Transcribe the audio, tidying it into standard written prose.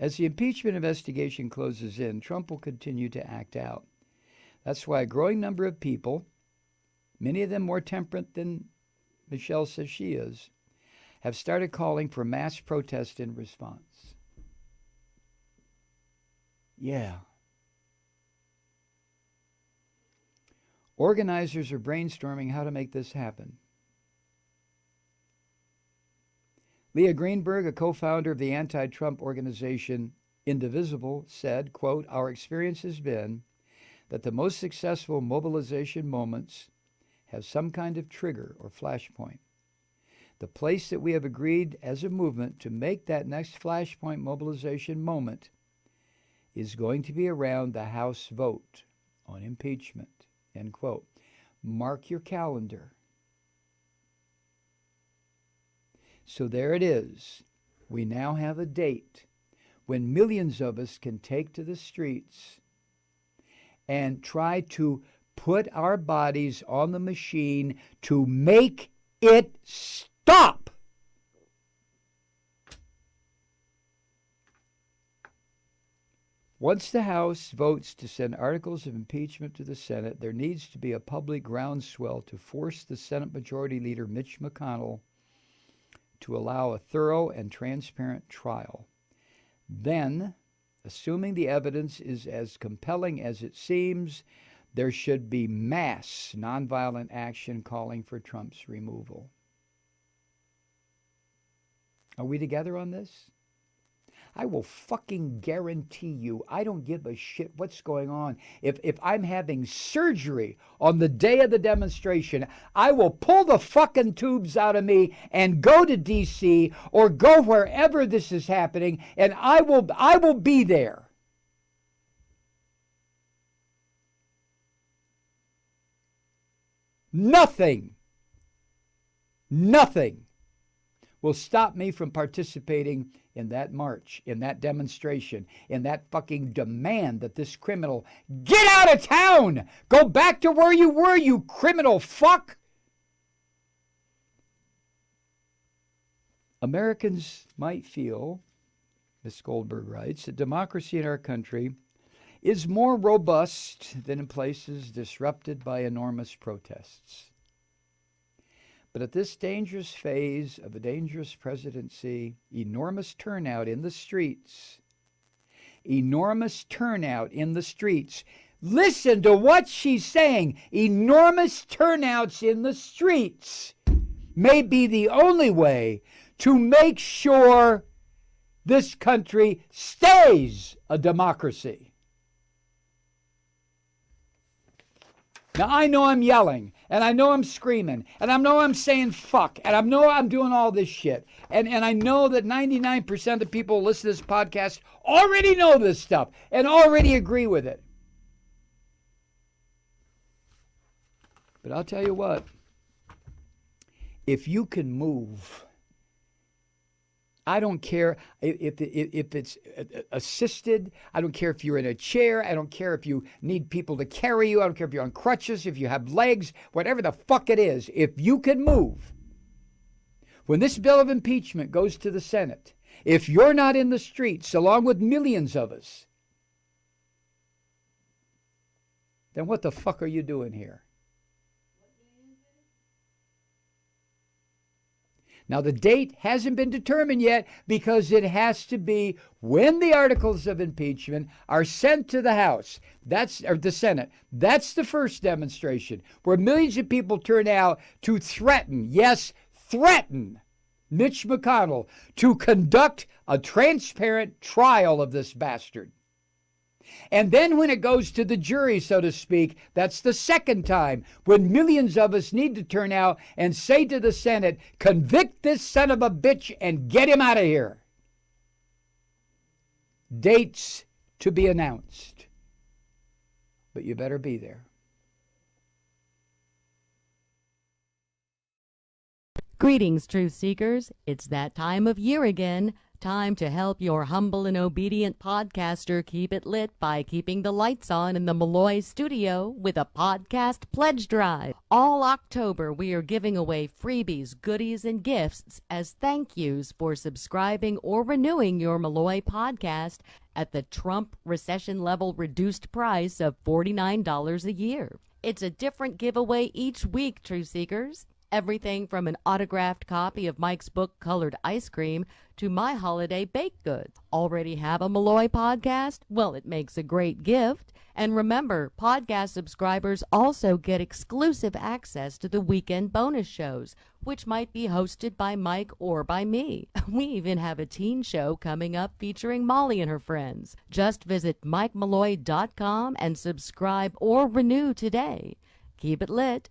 As the impeachment investigation closes in, Trump will continue to act out. That's why a growing number of people, many of them more temperate than Michelle says she is, have started calling for mass protest in response. Yeah. Organizers are brainstorming how to make this happen. Leah Greenberg, a co-founder of the anti-Trump organization Indivisible, said, quote, "Our experience has been that the most successful mobilization moments have some kind of trigger or flashpoint. The place that we have agreed as a movement to make that next flashpoint mobilization moment is going to be around the House vote on impeachment," end quote. Mark your calendar. So there it is. We now have a date when millions of us can take to the streets and try to put our bodies on the machine to make it stop. Once the House votes to send articles of impeachment to the Senate, there needs to be a public groundswell to force the Senate Majority Leader Mitch McConnell to allow a thorough and transparent trial. Then, assuming the evidence is as compelling as it seems, there should be mass nonviolent action calling for Trump's removal. Are we together on this? I will fucking guarantee you, I don't give a shit what's going on. If I'm having surgery on the day of the demonstration, I will pull the fucking tubes out of me and go to D.C. or go wherever this is happening, and I will be there. Nothing will stop me from participating in that march, in that demonstration, in that fucking demand that this criminal get out of town! Go back to where you were, you criminal fuck! Americans might feel, Ms. Goldberg writes, that democracy in our country is more robust than in places disrupted by enormous protests. But at this dangerous phase of a dangerous presidency, enormous turnout in the streets. Listen to what she's saying. Enormous turnouts in the streets may be the only way to make sure this country stays a democracy. Now, I know I'm yelling, and I know I'm screaming, and I know I'm saying fuck, and I know I'm doing all this shit. And I know that 99% of the people who listen to this podcast already know this stuff and already agree with it. But I'll tell you what, if you can move, I don't care if it's assisted. I don't care if you're in a chair. I don't care if you need people to carry you. I don't care if you're on crutches, if you have legs, whatever the fuck it is. If you can move, when this bill of impeachment goes to the Senate, if you're not in the streets along with millions of us, then what the fuck are you doing here? Now, the date hasn't been determined yet because it has to be when the articles of impeachment are sent to the House. Or the Senate. That's the first demonstration where millions of people turn out to threaten, yes, threaten Mitch McConnell to conduct a transparent trial of this bastard. And then when it goes to the jury, so to speak, that's the second time when millions of us need to turn out and say to the Senate, convict this son of a bitch and get him out of here. Dates to be announced. But you better be there. Greetings, truth seekers. It's that time of year again. Time to help your humble and obedient podcaster keep it lit by keeping the lights on in the Malloy studio with a podcast pledge drive. All October, we are giving away freebies, goodies, and gifts as thank yous for subscribing or renewing your Malloy podcast at the Trump recession level reduced price of $49 a year. It's a different giveaway each week, truth seekers. Everything from an autographed copy of Mike's book, Colored Ice Cream, to my holiday baked goods. Already have a Malloy podcast? Well, it makes a great gift. And remember, podcast subscribers also get exclusive access to the weekend bonus shows, which might be hosted by Mike or by me. We even have a teen show coming up featuring Molly and her friends. Just visit MikeMalloy.com and subscribe or renew today. Keep it lit.